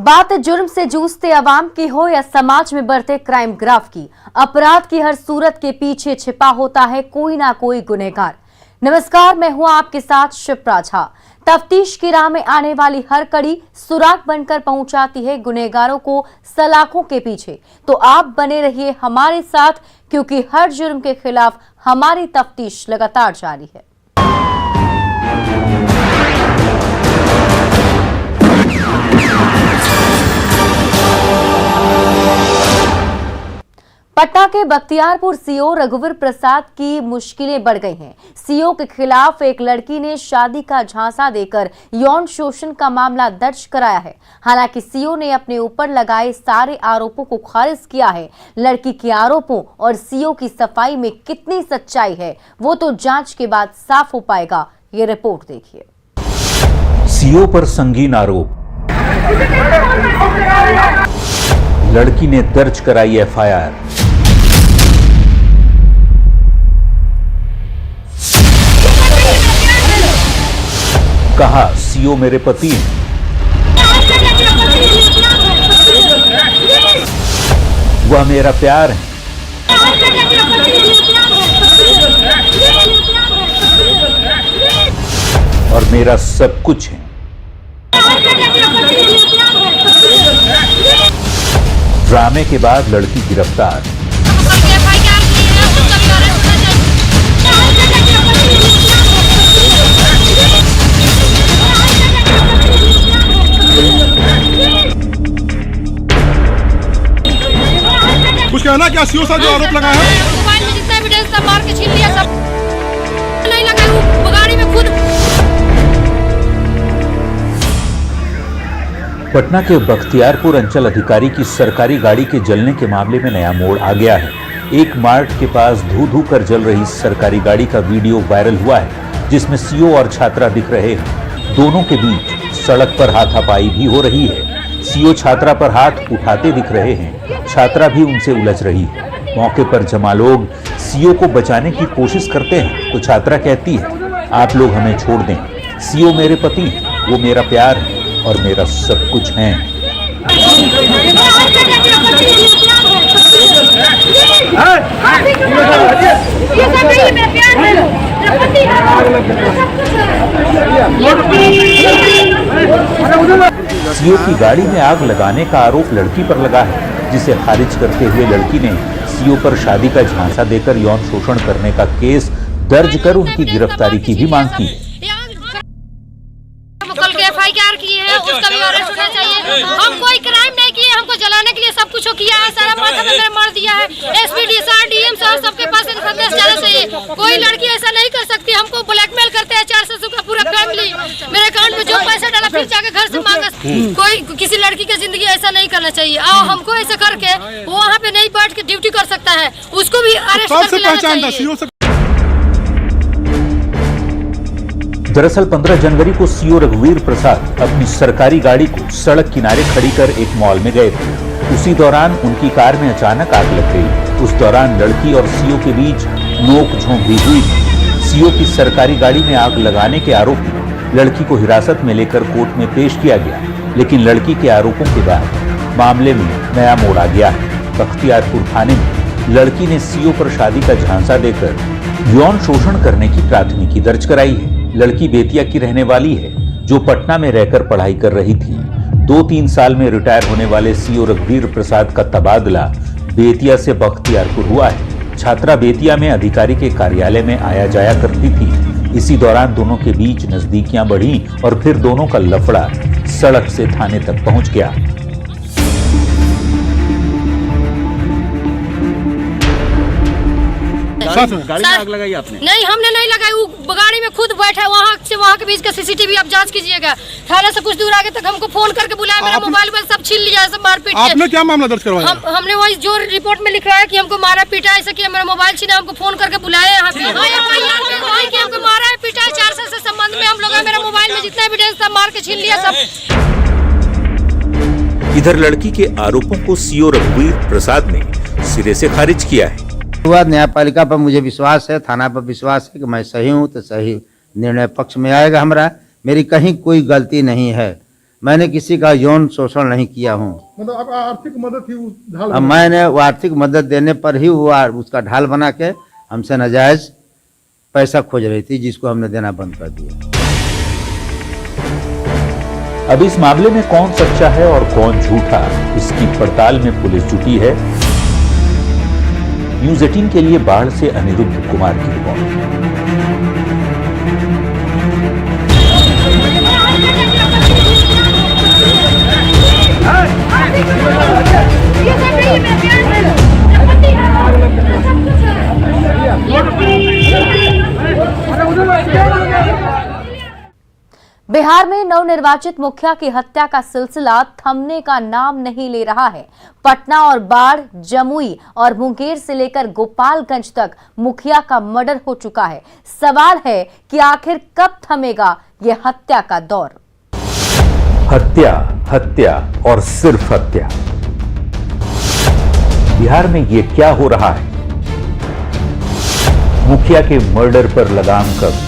बात जुर्म से जूझते अवाम की हो या समाज में बढ़ते क्राइम ग्राफ की, अपराध की हर सूरत के पीछे छिपा होता है कोई ना कोई गुनहगार। नमस्कार, मैं हूं आपके साथ शिप्रा झा। तफ्तीश की राह में आने वाली हर कड़ी सुराग बनकर पहुंचाती है गुनहगारों को सलाखों के पीछे। तो आप बने रहिए हमारे साथ, क्योंकि हर जुर्म के खिलाफ हमारी तफ्तीश लगातार जारी है। पटना के बख्तियारपुर सीओ रघुवीर प्रसाद की मुश्किलें बढ़ गई हैं। सीओ के खिलाफ एक लड़की ने शादी का झांसा देकर यौन शोषण का मामला दर्ज कराया है। हालांकि सीओ ने अपने ऊपर लगाए सारे आरोपों को खारिज किया है। लड़की के आरोपों और सीओ की सफाई में कितनी सच्चाई है, वो तो जांच के बाद साफ हो पाएगा। ये रिपोर्ट देखिए। सीओ पर संगीन आरोप, लड़की ने दर्ज कराई एफआईआर। कहा सीओ मेरे पति हैं। वह मेरा प्यार है। और मेरा सब कुछ है। ड्रामे के बाद लड़की गिरफ्तार। कुछ कहना क्या सीओ साहब जो आरोप लगाया है? मोबाइल में जितना एविडेंस था मार के छीन लिया, सब नहीं लगा। वो गाड़ी में खुद। पटना के बख्तियारपुर अंचल अधिकारी की सरकारी गाड़ी के जलने के मामले में नया मोड़ आ गया है। एक मार्ट के पास धू धू कर जल रही सरकारी गाड़ी का वीडियो वायरल हुआ है, जिसमें सीओ और छात्रा दिख रहे हैं। दोनों के बीच सड़क पर हाथापाई भी हो रही है। सीओ छात्रा पर हाथ उठाते दिख रहे हैं, छात्रा भी उनसे उलझ रही है। मौके पर जमा लोग सीओ को बचाने की कोशिश करते हैं तो छात्रा कहती है, आप लोग हमें छोड़ दें, सीओ मेरे पति, वो मेरा प्यार है और मेरा सब कुछ है। सीओ की गाड़ी में आग लगाने का आरोप लड़की पर लगा है, जिसे खारिज करते हुए लड़की ने सीओ पर शादी का झांसा देकर यौन शोषण करने का केस दर्ज कर उनकी गिरफ्तारी की भी मांग की। कल के एफआईआर किए हैं, उसका भी अरेस्ट होना चाहिए। हम कोई क्राइम नहीं किए, हमको जलाने के लिए सब कुछ किया है, सारा माथा में मेरा मार दिया है। एसपी डीएम साहब सबके पास संदेश जाना चाहिए। कोई लड़की ऐसा नहीं कर सकती। हमको ब्लैकमेल करते हैं 4 ससुर का पूरा फैमिली। मेरे अकाउंट में जो पैसा डाला फिर जाके घर से मांगा। कोई किसी लड़की की जिंदगी ऐसा नहीं करना चाहिए। आओ हमको ऐसा करके वो वहाँ पे नहीं बैठ के ड्यूटी कर सकता है, उसको भी अरेस्ट करके लाना चाहिए। दरअसल 15 जनवरी को सीओ रघुवीर प्रसाद अपनी सरकारी गाड़ी को सड़क किनारे खड़ी कर एक मॉल में गए थे। उसी दौरान उनकी कार में अचानक आग लग गई। उस दौरान लड़की और सीओ के बीच नोक-झोंक भी हुई। सीओ की सरकारी गाड़ी में आग लगाने के आरोप में लड़की को हिरासत में लेकर कोर्ट में पेश किया गया, लेकिन लड़की के आरोपों के बाद मामले में नया मोड़ आ गया है। बख्तियारपुर थाने में लड़की ने सीओ पर शादी का झांसा देकर यौन शोषण करने की प्राथमिकी दर्ज कराई है। लड़की बेतिया की रहने वाली है, जो पटना में रहकर पढ़ाई कर रही थी। 2-3 साल में रिटायर होने वाले सीओ रघुवीर प्रसाद का तबादला बेतिया से बख्तियारपुर हुआ है। छात्रा बेतिया में अधिकारी के कार्यालय में आया जाया करती थी। इसी दौरान दोनों के बीच नजदीकियां बढ़ी और फिर दोनों का लफड़ा सड़क से थाने तक पहुंच गया। गाड़ी में आग लगाई आपने? नहीं, हमने नहीं लगाई। वो गाड़ी में खुद बैठा, वहाँ से वहाँ के बीच का सीसीटीवी आप जांच कीजिएगा। थाने से कुछ दूर आगे तक हमको फोन करके बुलाया, मेरा मोबाइल में सब छीन लिया, सब मारपीट। आपने क्या मामला दर्ज करवाया? हमने वही जो रिपोर्ट में लिख रहा है कि हमको मारा पीटा, ऐसा किया, मेरा मोबाइल छीना, हमको फोन करके बुलाया यहाँ पे। हमको मारा है, पीटा है, 4 साल से संबंध में हम लोग, मेरा मोबाइल में जितना एविडेंस था मार के छीन लिया सब। इधर लड़की के आरोपों को सीओ रघुवीर प्रसाद ने सिरे से खारिज किया है। न्यायपालिका पर मुझे विश्वास है, थाना पर विश्वास है कि मैं सही हूँ तो सही निर्णय पक्ष में आएगा। मेरी कहीं कोई गलती नहीं है। मैंने किसी का यौन शोषण नहीं किया हूँ। मतलब आप आर्थिक मदद थी उस ढाल अब मैंने वो आर्थिक मदद देने पर ही वो उसका ढाल बना के हमसे नाजायज पैसा खोज रही थी, जिसको हमने देना बंद कर दिया। अब इस मामले में कौन सच्चा है और कौन झूठा, इसकी पड़ताल में पुलिस जुटी है। न्यूज 18 के लिए बाढ़ से अनिरुद्ध कुमार की रिपोर्ट। बिहार में नवनिर्वाचित मुखिया की हत्या का सिलसिला थमने का नाम नहीं ले रहा है। पटना और बाढ़, जमुई और मुंगेर से लेकर गोपालगंज तक मुखिया का मर्डर हो चुका है। सवाल है कि आखिर कब थमेगा ये हत्या का दौर। हत्या, हत्या और सिर्फ हत्या। बिहार में ये क्या हो रहा है? मुखिया के मर्डर पर लगाम कब?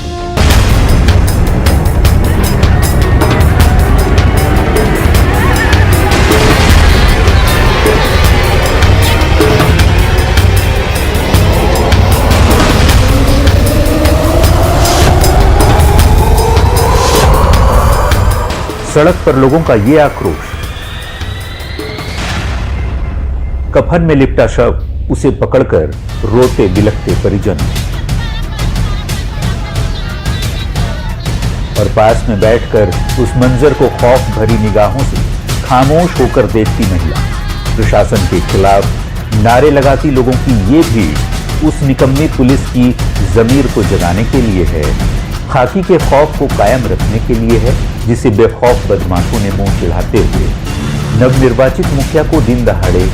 सड़क पर लोगों का ये आक्रोश, कफन में लिपटा शव, उसे पकड़कर रोते बिलखते परिजन, और पास में बैठकर उस मंजर को खौफ भरी निगाहों से खामोश होकर देखती महिला। प्रशासन के खिलाफ नारे लगाती लोगों की ये भीड़ उस निकम्मी पुलिस की जमीर को जगाने के लिए है, खाकी के खौफ को कायम रखने के लिए है, जिसे बेखौफ बदमाशों ने मुंह चिढ़ाते हुए नवनिर्वाचित मुखिया को दिन दहाड़े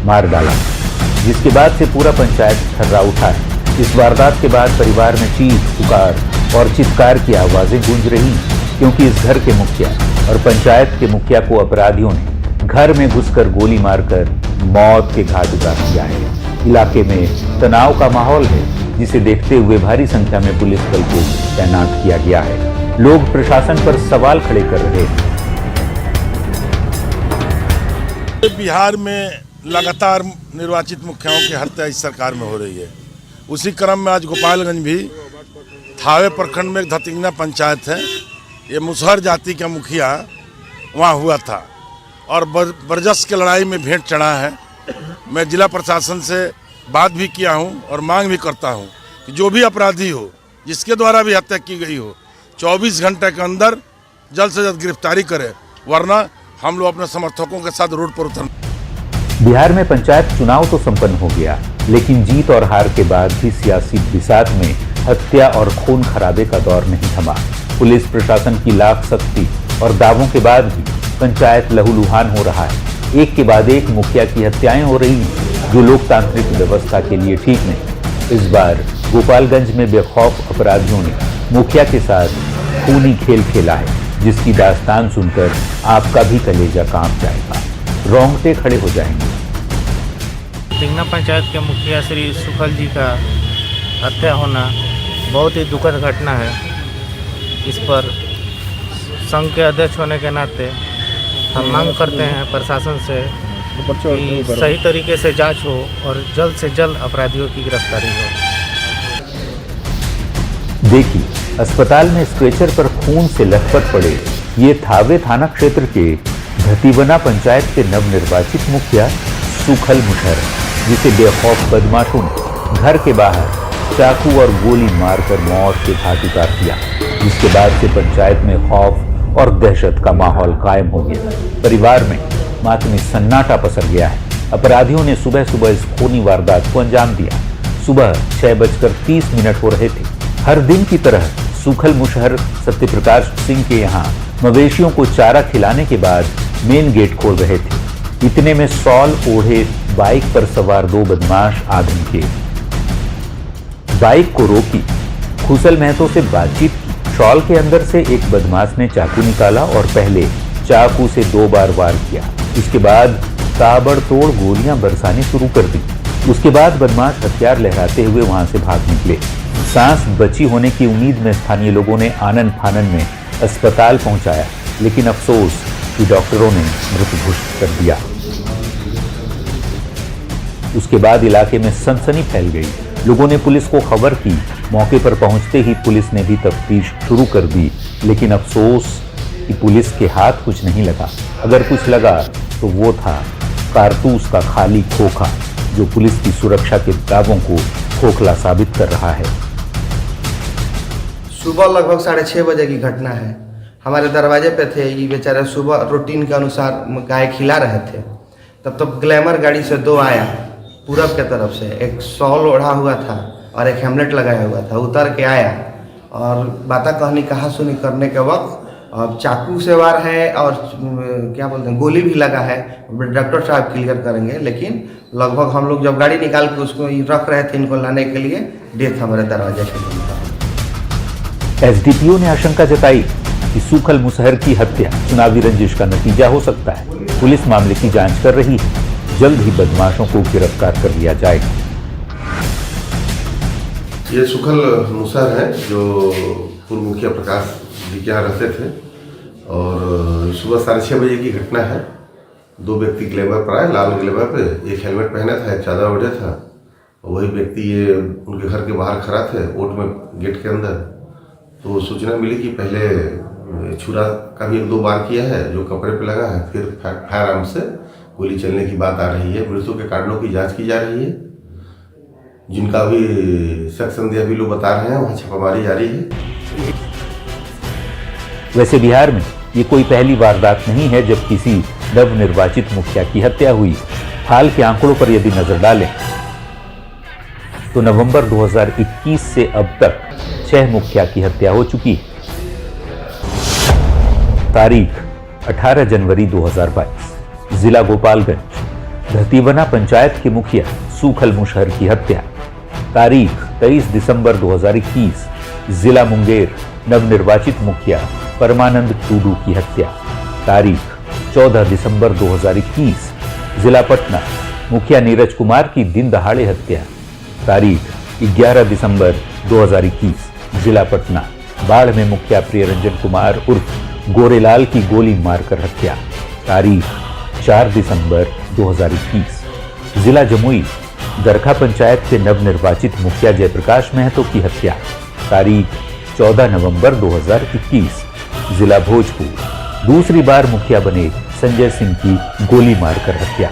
मार डाला, जिसके बाद से पूरा पंचायत थर्रा उठा है। इस वारदात के बाद परिवार में चीख पुकार और चित्कार की आवाजें गूंज रही, क्योंकि इस घर के मुखिया और पंचायत के मुखिया को अपराधियों ने घर में घुसकर गोली मारकर मौत के घाट उतार दिया है। इलाके में तनाव का माहौल है, जिसे देखते हुए भारी संख्या में पुलिस बल को तैनात किया गया है। लोग प्रशासन पर सवाल खड़े कर रहे हैं। बिहार में लगातार निर्वाचित मुखियाओं की हत्या इस सरकार में हो रही है। उसी क्रम में आज गोपालगंज भी थावे प्रखंड में एक धतिंगना पंचायत है, ये मुसहर जाति का मुखिया वहाँ हुआ था और बरजस की लड़ाई में भेंट चढ़ा है। मैं जिला प्रशासन से बात भी किया हूं और मांग भी करता हूं कि जो भी अपराधी हो, जिसके द्वारा भी हत्या की गई हो, 24 घंटे के अंदर जल्द से जल्द गिरफ्तारी करे, वरना हम लोग अपने समर्थकों के साथ रोड पर उतर। बिहार में पंचायत चुनाव तो संपन्न हो गया, लेकिन जीत और हार के बाद भी सियासी बिसात में हत्या और खून खराबे का दौर नहीं थमा। पुलिस प्रशासन की लाख सख्ती और दावों के बाद भी पंचायत लहूलुहान हो रहा है। एक के बाद एक मुखिया की हत्याएं हो रही हैं, जो लोकतांत्रिक व्यवस्था के लिए ठीक नहीं। इस बार गोपालगंज में बेखौफ अपराधियों ने मुखिया के साथ खूनी खेल खेला है, जिसकी दास्तान सुनकर आपका भी कलेजा कांप जाएगा, रोंगटे खड़े हो जाएंगे। तिंगना पंचायत के मुखिया श्री सुखल जी का हत्या होना बहुत ही दुखद घटना है। इस पर संघ के अध्यक्ष होने के नाते हम मांग करते हैं प्रशासन से कि सही तरीके से जांच हो और जल्द से जल्द अपराधियों की गिरफ्तारी हो। देखिए, अस्पताल में स्ट्रेचर पर खून से लथपथ पड़े ये थावे थाना क्षेत्र के धतीवना पंचायत के नवनिर्वाचित मुखिया सुखल मुशहर, जिसे बेखौफ बदमाशों ने घर के बाहर चाकू और गोली मारकर मौत के घाट उतार दिया, जिसके बाद से पंचायत में खौफ और दहशत का माहौल कायम हो गया। परिवार में मातमी सन्नाटा पसर गया है। अपराधियों ने सुबह सुबह इस खूनी वारदात को अंजाम दिया। सुबह 6:30 हो रहे थे। हर दिन की तरह सुखल मुशहर सत्यप्रकाश सिंह के यहाँ मवेशियों को चारा खिलाने के बाद मेन गेट खोल रहे थे। इतने में शॉल ओढ़े बाइक पर सवार दो बदमाश आदमी के बाइक को रोकी, खुशल महतो से बातचीत की। शॉल के अंदर से एक बदमाश ने चाकू निकाला और पहले चाकू से 2 बार वार किया। इसके बाद ताबड़तोड़ गोलियां बरसानी शुरू कर दी। उसके बाद बदमाश हथियार लहराते हुए वहां से भाग निकले। सांस बची होने की उम्मीद में स्थानीय लोगों ने आनन फानन में अस्पताल पहुंचाया, लेकिन अफसोस कि डॉक्टरों ने मृत घोषित कर दिया। उसके बाद इलाके में सनसनी फैल गई। लोगों ने पुलिस को खबर की। मौके पर पहुंचते ही पुलिस ने भी तफ्तीश शुरू कर दी, लेकिन अफसोस कि पुलिस के हाथ कुछ नहीं लगा। अगर कुछ लगा तो वो था कारतूस का खाली खोखा, जो पुलिस की सुरक्षा के दावों को खोखला साबित कर रहा है। सुबह लगभग 6:30 बजे की घटना है। हमारे दरवाजे पे थे, ये बेचारे सुबह रूटीन के अनुसार गाय खिला रहे थे। तब ग्लैमर गाड़ी से 2 आया, पूरब के तरफ से। एक शॉल ओढ़ा हुआ था और एक हेमलेट लगाया हुआ था। उतर के आया और बाता कहनी कहा सुनी करने के वक्त अब चाकू से वार है और क्या बोलते हैं गोली भी लगा है। डॉक्टर साहब क्लियर करेंगे, लेकिन लगभग हम लोग जब गाड़ी निकाल के उसको रख रहे थे इनको लाने के लिए, डेथ हमारे दरवाजे पे। एसडीपीओ ने आशंका जताई कि सूखल मुसहर की हत्या चुनावी रंजिश का नतीजा हो सकता है। पुलिस मामले की जांच कर रही है। जल्द ही बदमाशों को गिरफ्तार कर लिया जाएगा। ये सुखल मुसहर है जो पूर्व मुखिया प्रकाश जी के यहाँ रहते थे और सुबह 6:30 बजे की घटना है। 2 व्यक्ति ग्लैमर पर आए, लाल ग्लैमर पे, एक हेलमेट पहना था, एक चादर ओढ़े था। वही व्यक्ति ये उनके घर के बाहर खड़ा थे, ओट में गेट के अंदर। तो सूचना मिली कि पहले छुरा का भी 1-2 बार किया है जो कपड़े पे लगा है, फिर फायर आर्म से गोली चलने की बात आ रही है। मृत्यु के कारणों की जांच की जा रही है। जिनका भी सेक्शन दिया भी लोग बता रहे हैं, वहाँ छापामारी जारी है। वैसे बिहार में ये कोई पहली वारदात नहीं है जब किसी नवनिर्वाचित मुखिया की हत्या हुई। हाल के आंकड़ों पर यदि नजर डालें तो नवंबर 2021 से अब तक 6 मुखिया की हत्या हो चुकी है। तारीख 18 जनवरी 2022, जिला गोपालगंज, धतीवना पंचायत के मुखिया सूखल मुसहर की हत्या। तारीख 23 दिसंबर 2021, जिला मुंगेर, नवनिर्वाचित मुखिया परमानंद टूडू की हत्या। तारीख 14 दिसंबर 2021, जिला पटना, मुखिया नीरज कुमार की दिन दहाड़े हत्या। तारीख 11 दिसंबर 2021, जिला पटना, बाढ़ में मुखिया प्रियरंजन कुमार उर्फ गोरेलाल की गोली मारकर हत्या। तारीख 4 दिसंबर 2021, जिला जमुई, दरखा पंचायत के नवनिर्वाचित मुखिया जयप्रकाश महतो की हत्या। तारीख 14 नवंबर 2021, जिला भोजपुर, दूसरी बार मुखिया बने संजय सिंह की गोली मारकर हत्या।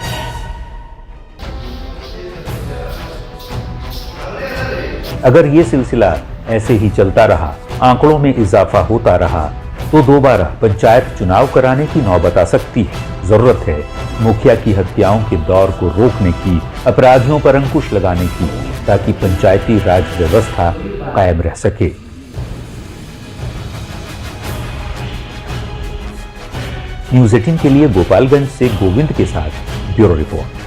अगर ये सिलसिला ऐसे ही चलता रहा, आंकड़ों में इजाफा होता रहा, तो दोबारा पंचायत चुनाव कराने की नौबत आ सकती है। जरूरत है मुखिया की हत्याओं के दौर को रोकने की, अपराधियों पर अंकुश लगाने की, ताकि पंचायती राज व्यवस्था कायम रह सके। न्यूज़ 18 के लिए गोपालगंज से गोविंद के साथ ब्यूरो रिपोर्ट।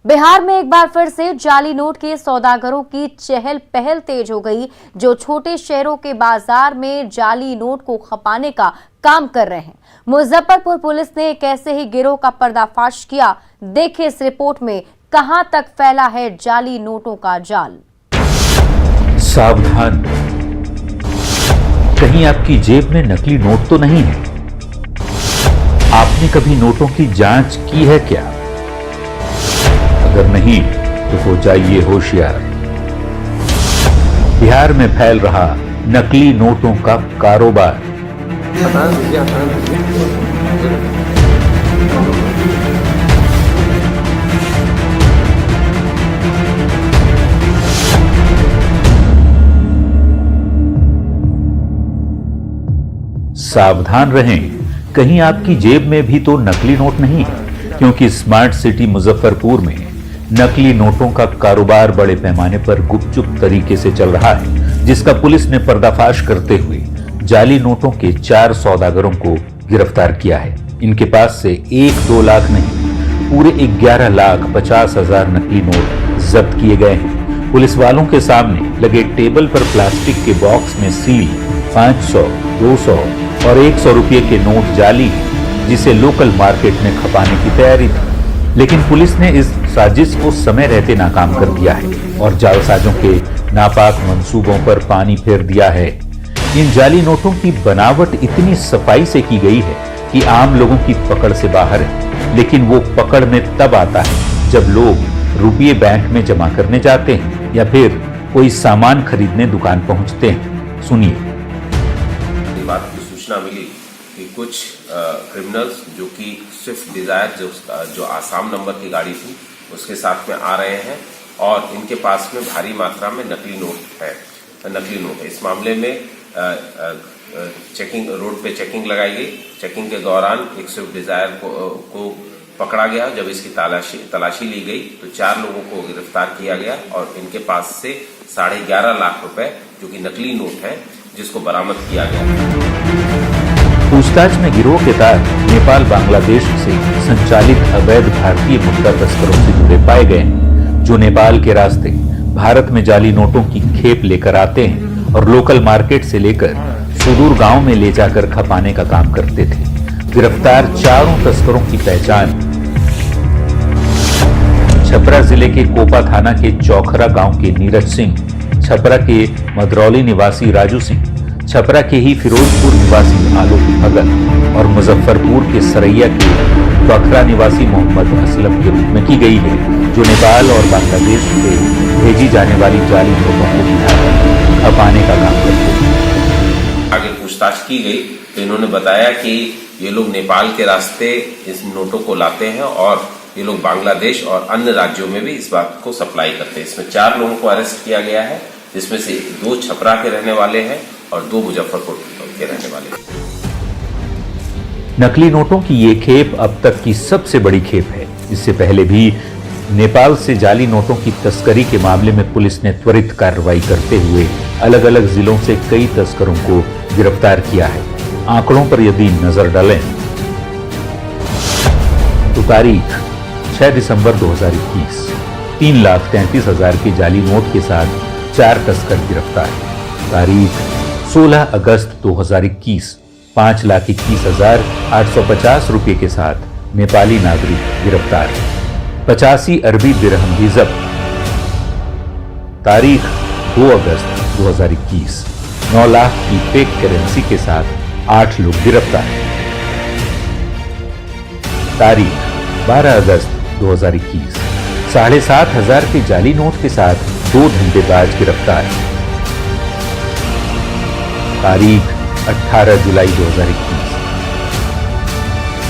बिहार में एक बार फिर से जाली नोट के सौदागरों की चहल पहल तेज हो गई, जो छोटे शहरों के बाजार में जाली नोट को खपाने का काम कर रहे हैं। मुजफ्फरपुर पुलिस ने एक ऐसे ही गिरोह का पर्दाफाश किया। देखिए इस रिपोर्ट में कहां तक फैला है जाली नोटों का जाल। सावधान, कहीं आपकी जेब में नकली नोट तो नहीं है। आपने कभी नोटों की जांच की है क्या? अगर नहीं तो हो जाइए होशियार। बिहार में फैल रहा नकली नोटों का कारोबार। सावधान रहें, कहीं आपकी जेब में भी तो नकली नोट नहीं है, क्योंकि स्मार्ट सिटी मुजफ्फरपुर में नकली नोटों का कारोबार बड़े पैमाने पर गुपचुप तरीके से चल रहा है, जिसका पुलिस ने पर्दाफाश करते हुए जाली नोटों के 4 सौदागरों को गिरफ्तार किया है। इनके पास से 1-2 लाख नहीं, पूरे 11,50,000 नकली नोट जब्त किए गए हैं। पुलिस वालों के सामने लगे टेबल पर प्लास्टिक के बॉक्स में सील 500, 200 और 100 रुपये के नोट जाली, जिसे लोकल मार्केट में खपाने की तैयारी थी। लेकिन पुलिस ने इस साजिश को समय रहते नाकाम कर दिया है और जालसाजों के नापाक मंसूबों पर पानी फेर दिया है। इन जाली नोटों की बनावट इतनी सफाई से की गई है कि आम लोगों की पकड़ से बाहर है, लेकिन वो पकड़ में तब आता है जब लोग रुपये बैंक में जमा करने जाते हैं या फिर कोई सामान खरीदने दुकान पहुंचते हैं। सुनिए। बात की सूचना मिली कि कुछ क्रिमिनल्स जो कि स्विफ्ट डिजायर जो आसाम नंबर की गाड़ी थी उसके साथ में आ रहे हैं और इनके पास में भारी मात्रा में नकली नोट है। इस मामले में रोड पे चेकिंग लगाई गई। चेकिंग के दौरान एक स्विफ्ट डिजायर को पकड़ा गया। जब इसकी तलाशी ली गई तो 4 लोगों को गिरफ्तार किया गया और इनके पास से 11.5 लाख रुपए जो कि नकली नोट है जिसको बरामद किया गया। पूछताछ में गिरोह के तार नेपाल बांग्लादेश से संचालित अवैध भारतीय मुद्रा तस्करों से जुड़े पाए गए, जो नेपाल के रास्ते भारत में जाली नोटों की खेप लेकर आते हैं और लोकल मार्केट से लेकर सुदूर गांव में ले जाकर खपाने का काम करते थे। गिरफ्तार 4 तस्करों की पहचान छपरा जिले के कोपा थाना के चौखरा गांव के नीरज सिंह, छपरा के मदरौली निवासी राजू सिंह, छपरा के ही फिरोजपुर निवासी आलोक भगत और मुजफ्फरपुर के सरैया के बखरा निवासी मोहम्मद असलम के रूप में की गई है, जो नेपाल और बांग्लादेश से भेजी जाने वाली जाली नोटों को बिहार में खपाने का काम करते हैं। आगे पूछताछ की गई तो इन्होंने बताया कि ये लोग नेपाल के रास्ते इस नोटों को लाते हैं और ये लोग बांग्लादेश और अन्य राज्यों में भी इस बात को सप्लाई करते हैं। इसमें 4 लोगों को अरेस्ट किया गया है, जिसमें से 2 छपरा के रहने वाले हैं और 2 मुजफ्फरपुर के रहने वाले हैं। नकली नोटों की ये खेप अब तक की सबसे बड़ी खेप है। इससे पहले भी नेपाल से जाली नोटों की तस्करी के मामले में पुलिस ने त्वरित कार्रवाई करते हुए अलग अलग जिलों से कई तस्करों को गिरफ्तार किया है। आंकड़ों पर यदि नजर डालें तो तारीख 6 दिसंबर 2021 3,33,000 के जाली नोट के साथ 4 तस्कर गिरफ्तार। तारीख 16 अगस्त 2021 5,21,850 रुपये के साथ नेपाली नागरिक गिरफ्तार। 85 अरबी दिरहम भी जब्त। तारीख 2 अगस्त 2021 9 लाख की फेक करेंसी के साथ 8 लोग गिरफ्तार। तारीख 12 अगस्त 2021 7,500 के जाली नोट के साथ 2 धंधेबाज गिरफ्तार। तारीख 18 जुलाई 2021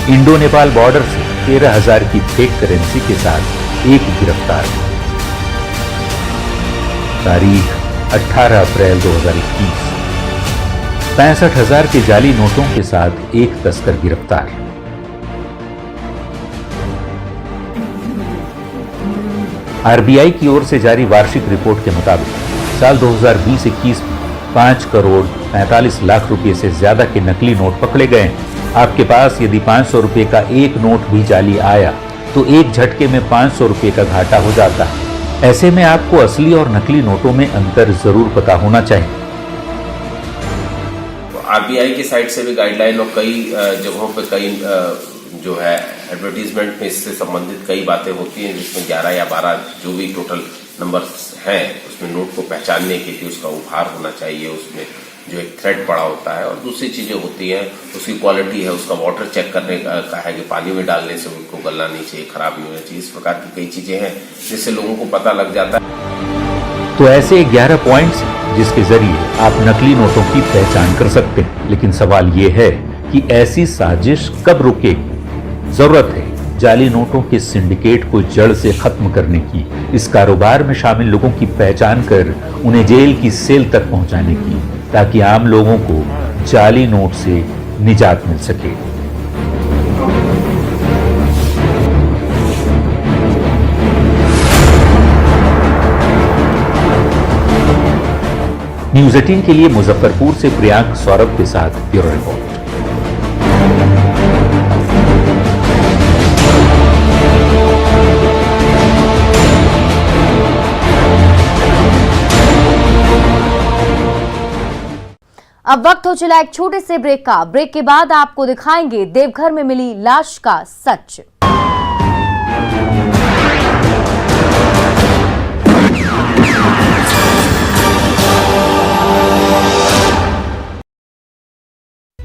इंडो नेपाल बॉर्डर से 13,000 की फेक करेंसी के साथ 1 गिरफ्तार। तारीख 18 अप्रैल 2021 65,000 के जाली नोटों के साथ 1 तस्कर गिरफ्तार। आरबीआई की ओर से जारी वार्षिक रिपोर्ट के मुताबिक साल 2020-21 में 5 करोड़ 45 लाख रुपए से ज्यादा के नकली नोट पकड़े गए। आपके पास यदि 500 रुपए का एक नोट भी जाली आया तो एक झटके में 500 रुपए का घाटा हो जाता है। ऐसे में आपको असली और नकली नोटों में अंतर जरूर पता होना चाहिए। आरबीआई की साइड से भी गाइडलाइन और कई जगहों पे कई जो है एडवर्टीजमेंट में इससे संबंधित कई बातें होती हैं, जिसमें 11 या 12 जो भी टोटल नंबर्स हैं उसमें नोट को पहचानने के लिए उसका उपहार होना चाहिए, उसमें जो एक थ्रेड पड़ा होता है और दूसरी चीजें होती हैं उसकी क्वालिटी है, उसका वाटर चेक करने का है कि पानी में डालने से उनको गलना नहीं चाहिए, खराब नहीं होना चाहिए। इस प्रकार की कई चीजें हैं जिससे लोगों को पता लग जाता है। तो ऐसे 11 पॉइंट्स जिसके जरिए आप नकली नोटों की पहचान कर सकते हैं। लेकिन सवाल ये है कि ऐसी साजिश कब रुकेगी? जरूरत है जाली नोटों के सिंडिकेट को जड़ से खत्म करने की, इस कारोबार में शामिल लोगों की पहचान कर उन्हें जेल की सेल तक पहुंचाने की, ताकि आम लोगों को जाली नोट से निजात मिल सके। न्यूज 18 के लिए मुजफ्फरपुर से प्रियांक सौरभ के साथ ब्यूरो रिपोर्ट। अब वक्त हो चला एक छोटे से ब्रेक का। ब्रेक के बाद आपको दिखाएंगे देवघर में मिली लाश का सच।